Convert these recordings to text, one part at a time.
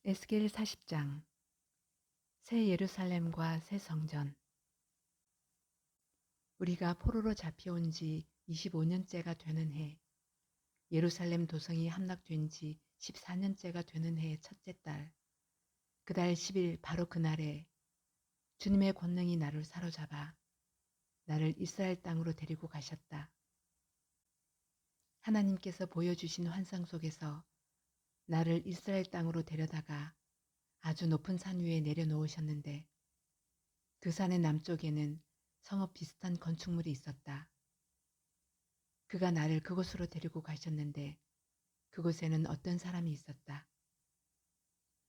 에스겔 40장 새 예루살렘과 새 성전. 우리가 포로로 잡혀온 지 25년째가 되는 해, 예루살렘 도성이 함락된 지 14년째가 되는 해의 첫째 달, 그 달 10일 바로 그날에 주님의 권능이 나를 사로잡아 나를 이스라엘 땅으로 데리고 가셨다. 하나님께서 보여주신 환상 속에서 나를 이스라엘 땅으로 데려다가 아주 높은 산 위에 내려놓으셨는데 그 산의 남쪽에는 성읍 비슷한 건축물이 있었다. 그가 나를 그곳으로 데리고 가셨는데 그곳에는 어떤 사람이 있었다.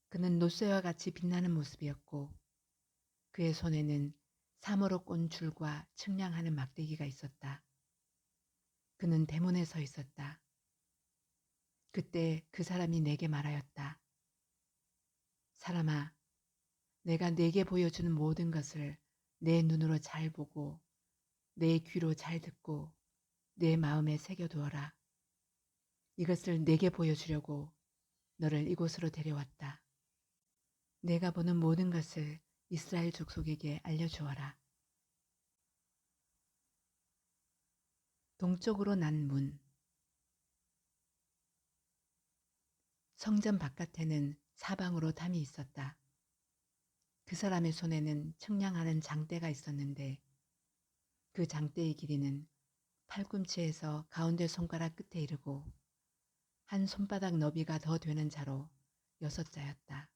그는 노쇠와 같이 빛나는 모습이었고 그의 손에는 사모로 꼰 줄과 측량하는 막대기가 있었다. 그는 대문에 서 있었다. 그때 그 사람이 내게 말하였다. 사람아, 내가 내게 보여주는 모든 것을 내 눈으로 잘 보고 내 귀로 잘 듣고 내 마음에 새겨두어라. 이것을 내게 보여주려고 너를 이곳으로 데려왔다. 내가 보는 모든 것을 이스라엘 족속에게 알려주어라. 동쪽으로 난 문. 성전 바깥에는 사방으로 담이 있었다. 그 사람의 손에는 측량하는 장대가 있었는데 그 장대의 길이는 팔꿈치에서 가운데 손가락 끝에 이르고 한 손바닥 너비가 더 되는 자로 6자였다.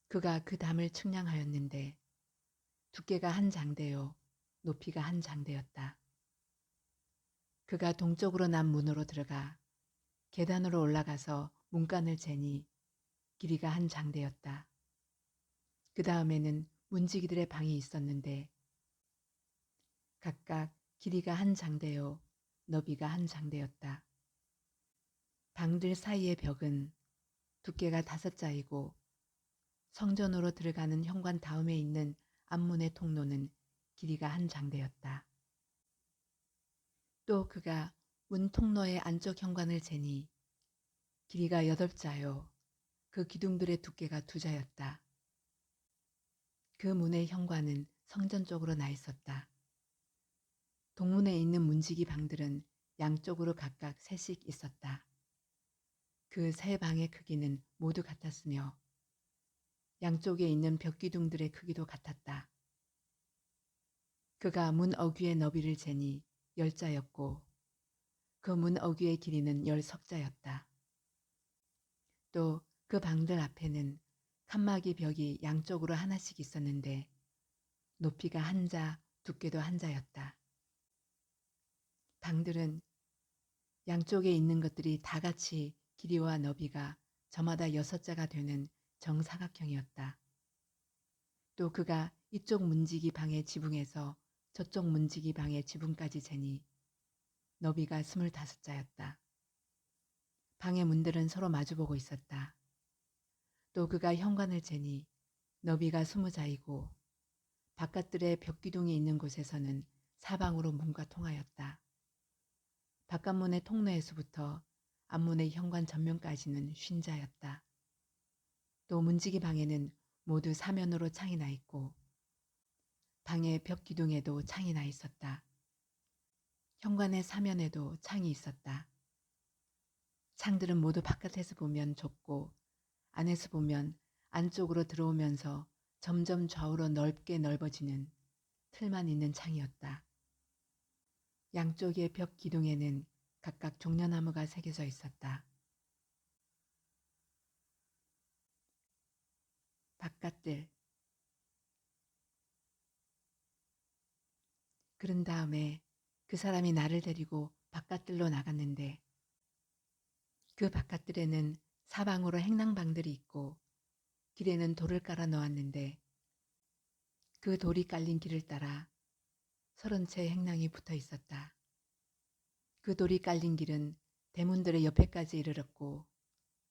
그가 그 담을 측량하였는데 두께가 한 장대요 높이가 한 장대였다. 그가 동쪽으로 난 문으로 들어가 계단으로 올라가서 문간을 재니 길이가 한 장대였다. 그 다음에는 문지기들의 방이 있었는데 각각 길이가 한 장대요 너비가 한 장대였다. 방들 사이의 벽은 두께가 5자이고 성전으로 들어가는 현관 다음에 있는 앞문의 통로는 길이가 한 장대였다. 또 그가 문 통로의 안쪽 현관을 재니 길이가 8자요 그 기둥들의 두께가 2자였다. 그 문의 현관은 성전 쪽으로 나 있었다. 동문에 있는 문지기 방들은 양쪽으로 각각 3씩 있었다. 그 3방의 크기는 모두 같았으며 양쪽에 있는 벽기둥들의 크기도 같았다. 그가 문 어귀의 너비를 재니 10자였고 그 문 어귀의 길이는 10석자였다. 또 그 방들 앞에는 칸막이 벽이 양쪽으로 하나씩 있었는데 높이가 1자, 두께도 1자였다. 방들은 양쪽에 있는 것들이 다 같이 길이와 너비가 저마다 6자가 되는 정사각형이었다. 또 그가 이쪽 문지기 방의 지붕에서 저쪽 문지기 방의 지붕까지 재니 너비가 25자였다. 방의 문들은 서로 마주보고 있었다. 또 그가 현관을 재니 너비가 20자이고 바깥들의 벽기둥이 있는 곳에서는 사방으로 문과 통하였다. 바깥문의 통로에서부터 앞문의 현관 전면까지는 50자였다. 또 문지기 방에는 모두 사면으로 창이 나 있고 방의 벽 기둥에도 창이 나 있었다. 현관의 사면에도 창이 있었다. 창들은 모두 바깥에서 보면 좁고 안에서 보면 안쪽으로 들어오면서 점점 좌우로 넓게 넓어지는 틀만 있는 창이었다. 양쪽의 벽 기둥에는 각각 종려나무가 새겨져 있었다. 바깥들. 그런 다음에 그 사람이 나를 데리고 바깥들로 나갔는데 그 바깥들에는 사방으로 행랑방들이 있고 길에는 돌을 깔아 놓았는데 그 돌이 깔린 길을 따라 30채의 행랑이 붙어 있었다. 그 돌이 깔린 길은 대문들의 옆에까지 이르렀고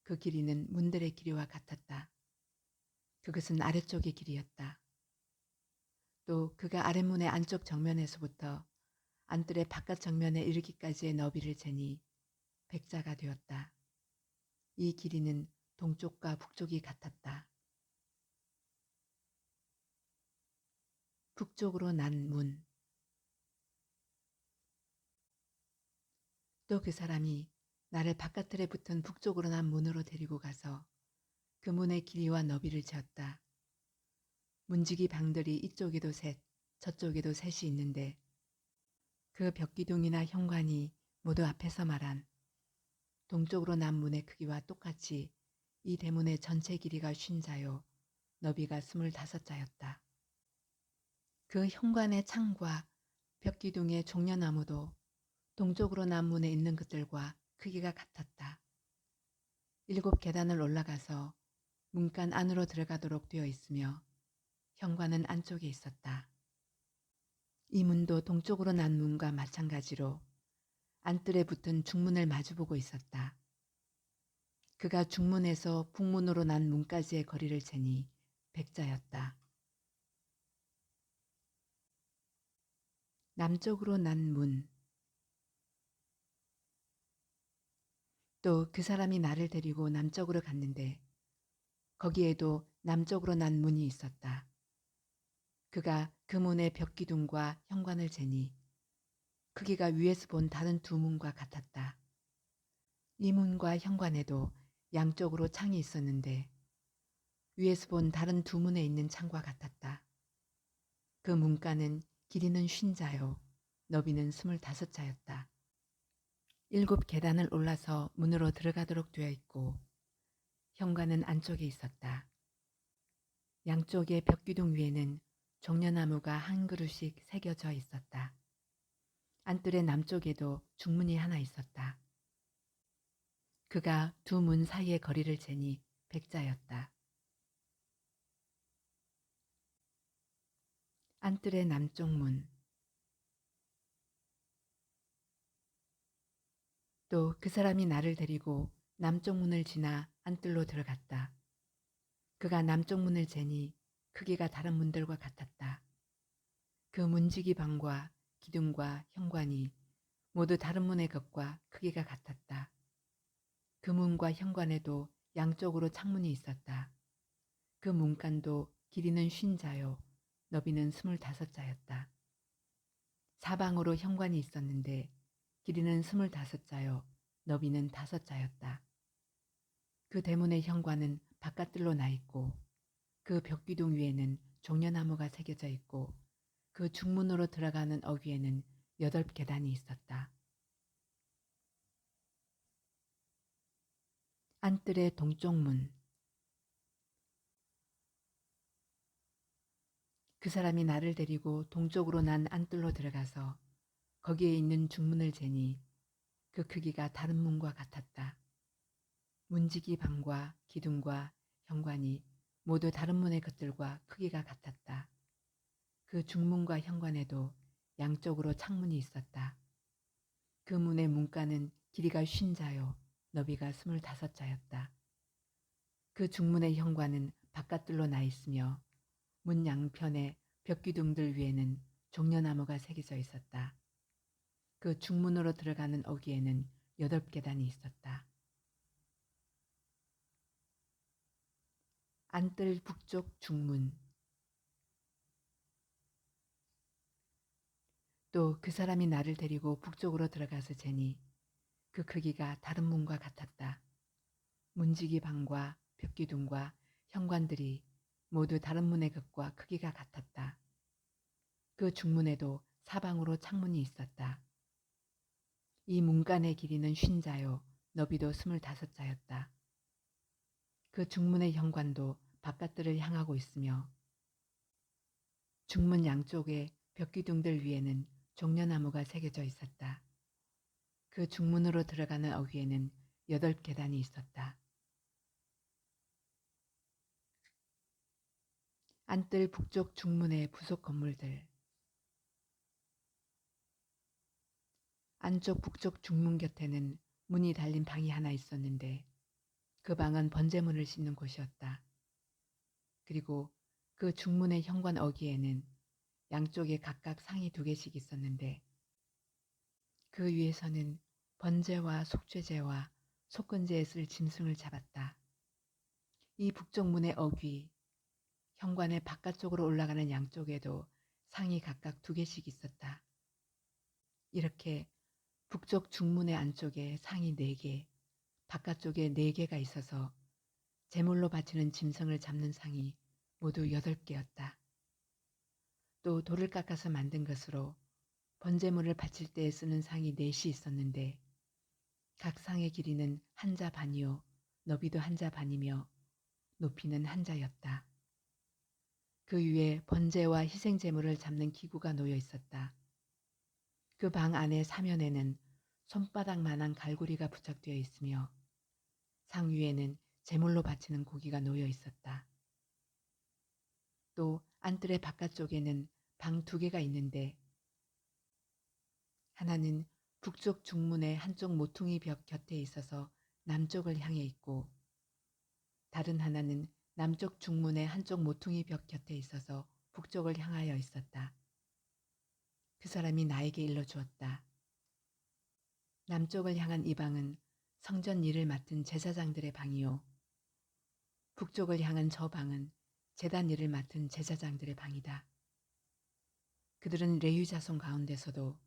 그 길이는 문들의 길이와 같았다. 그것은 아래쪽의 길이었다. 또 그가 아랫문의 안쪽 정면에서부터 안뜰의 바깥 정면에 이르기까지의 너비를 재니 100자가 되었다. 이 길이는 동쪽과 북쪽이 같았다. 북쪽으로 난 문. 또 그 사람이 나를 바깥틀에 붙은 북쪽으로 난 문으로 데리고 가서 그 문의 길이와 너비를 재었다. 문지기 방들이 이쪽에도 셋, 저쪽에도 셋이 있는데 그 벽기둥이나 현관이 모두 앞에서 말한 동쪽으로 난 문의 크기와 똑같이 이 대문의 전체 길이가 50자요 너비가 25자였다. 그 현관의 창과 벽기둥의 종려나무도 동쪽으로 난 문에 있는 것들과 크기가 같았다. 7 계단을 올라가서 문간 안으로 들어가도록 되어 있으며 현관은 안쪽에 있었다. 이 문도 동쪽으로 난 문과 마찬가지로 안뜰에 붙은 중문을 마주보고 있었다. 그가 중문에서 북문으로 난 문까지의 거리를 재니 100자였다. 남쪽으로 난 문. 또 그 사람이 나를 데리고 남쪽으로 갔는데 거기에도 남쪽으로 난 문이 있었다. 그가 그 문의 벽기둥과 현관을 재니 크기가 위에서 본 다른 2문과 같았다. 이 문과 현관에도 양쪽으로 창이 있었는데 위에서 본 다른 2문에 있는 창과 같았다. 그 문간은 길이는 50자요 너비는 25자였다. 7 계단을 올라서 문으로 들어가도록 되어 있고 현관은 안쪽에 있었다. 양쪽의 벽기둥 위에는 종려나무가 한 그루씩 새겨져 있었다. 안뜰의 남쪽에도 중문이 하나 있었다. 그가 2 문 사이의 거리를 재니 100자였다. 안뜰의 남쪽 문. 또 그 사람이 나를 데리고 남쪽 문을 지나 안뜰로 들어갔다. 그가 남쪽 문을 재니 크기가 다른 문들과 같았다. 그 문지기 방과 기둥과 현관이 모두 다른 문의 것과 크기가 같았다. 그 문과 현관에도 양쪽으로 창문이 있었다. 그 문간도 길이는 50자요 너비는 25자였다. 사방으로 현관이 있었는데 길이는 25자요 너비는 5자였다. 그 대문의 현관은 바깥뜰로 나 있고 그 벽기둥 위에는 종려나무가 새겨져 있고 그 중문으로 들어가는 어귀에는 8 계단이 있었다. 안뜰의 동쪽 문. 그 사람이 나를 데리고 동쪽으로 난 안뜰로 들어가서 거기에 있는 중문을 재니 그 크기가 다른 문과 같았다. 문지기 방과 기둥과 현관이 모두 다른 문의 것들과 크기가 같았다. 그 중문과 현관에도 양쪽으로 창문이 있었다. 그 문의 문간은 길이가 50자요 너비가 25자였다. 그 중문의 현관은 바깥뜰로 나 있으며 문 양편의 벽기둥들 위에는 종려나무가 새겨져 있었다. 그 중문으로 들어가는 어귀에는 8 계단이 있었다. 안뜰 북쪽 중문. 또 그 사람이 나를 데리고 북쪽으로 들어가서 재니 그 크기가 다른 문과 같았다. 문지기 방과 벽기둥과 현관들이 모두 다른 문의 것과 크기가 같았다. 그 중문에도 사방으로 창문이 있었다. 이 문간의 길이는 50자요 너비도 25자였다. 그 중문의 현관도 바깥들을 향하고 있으며 중문 양쪽의 벽기둥들 위에는 종려나무가 새겨져 있었다. 그 중문으로 들어가는 어귀에는 8 계단이 있었다. 안뜰 북쪽 중문의 부속 건물들. 안쪽 북쪽 중문 곁에는 문이 달린 방이 하나 있었는데 그 방은 번제문을 씻는 곳이었다. 그리고 그 중문의 현관 어귀에는 양쪽에 각각 상이 2개씩 있었는데 그 위에서는 번제와 속죄제와 속건제에 쓸 짐승을 잡았다. 이 북쪽 문의 어귀, 현관의 바깥쪽으로 올라가는 양쪽에도 상이 각각 2개씩 있었다. 이렇게 북쪽 중문의 안쪽에 상이 4개, 바깥쪽에 4개가 있어서 제물로 바치는 짐승을 잡는 상이 모두 8개였다. 또 돌을 깎아서 만든 것으로 번제물을 바칠 때에 쓰는 상이 4이 있었는데 각 상의 길이는 1자 반이요 너비도 1자 반이며 높이는 1자였다. 그 위에 번제와 희생제물을 잡는 기구가 놓여 있었다. 그 방 안의 사면에는 손바닥만한 갈고리가 부착되어 있으며 상 위에는 제물로 바치는 고기가 놓여 있었다. 또 안뜰의 바깥쪽에는 방 2개가 있는데 하나는 북쪽 중문의 한쪽 모퉁이 벽 곁에 있어서 남쪽을 향해 있고 다른 하나는 남쪽 중문의 한쪽 모퉁이 벽 곁에 있어서 북쪽을 향하여 있었다. 그 사람이 나에게 일러주었다. 남쪽을 향한 이 방은 성전 일을 맡은 제사장들의 방이요. 북쪽을 향한 저 방은 제단 일을 맡은 제사장들의 방이다. 그들은 레위 자손 가운데서도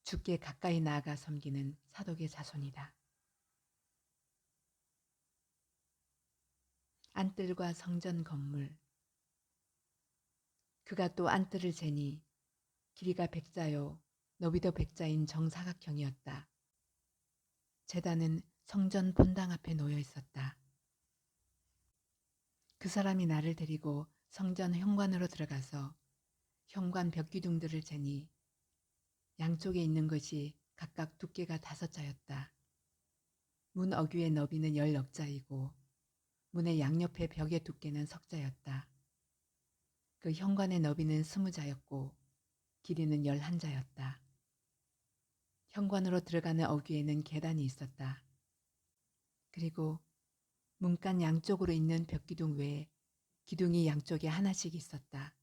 주께 가까이 나아가 섬기는 사독의 자손이다. 안뜰과 성전 건물. 그가 또 안뜰을 재니 길이가 100자요 너비도 100자인 정사각형이었다. 제단은 성전 본당 앞에 놓여 있었다. 그 사람이 나를 데리고 성전 현관으로 들어가서 현관 벽기둥들을 재니 양쪽에 있는 것이 각각 두께가 5자였다. 문 어귀의 너비는 10넉자이고 문의 양옆의 벽의 두께는 10자였다. 그 현관의 너비는 20자였고 길이는 11자였다. 현관으로 들어가는 어귀에는 계단이 있었다. 그리고 문간 양쪽으로 있는 벽기둥 외에 기둥이 양쪽에 하나씩 있었다.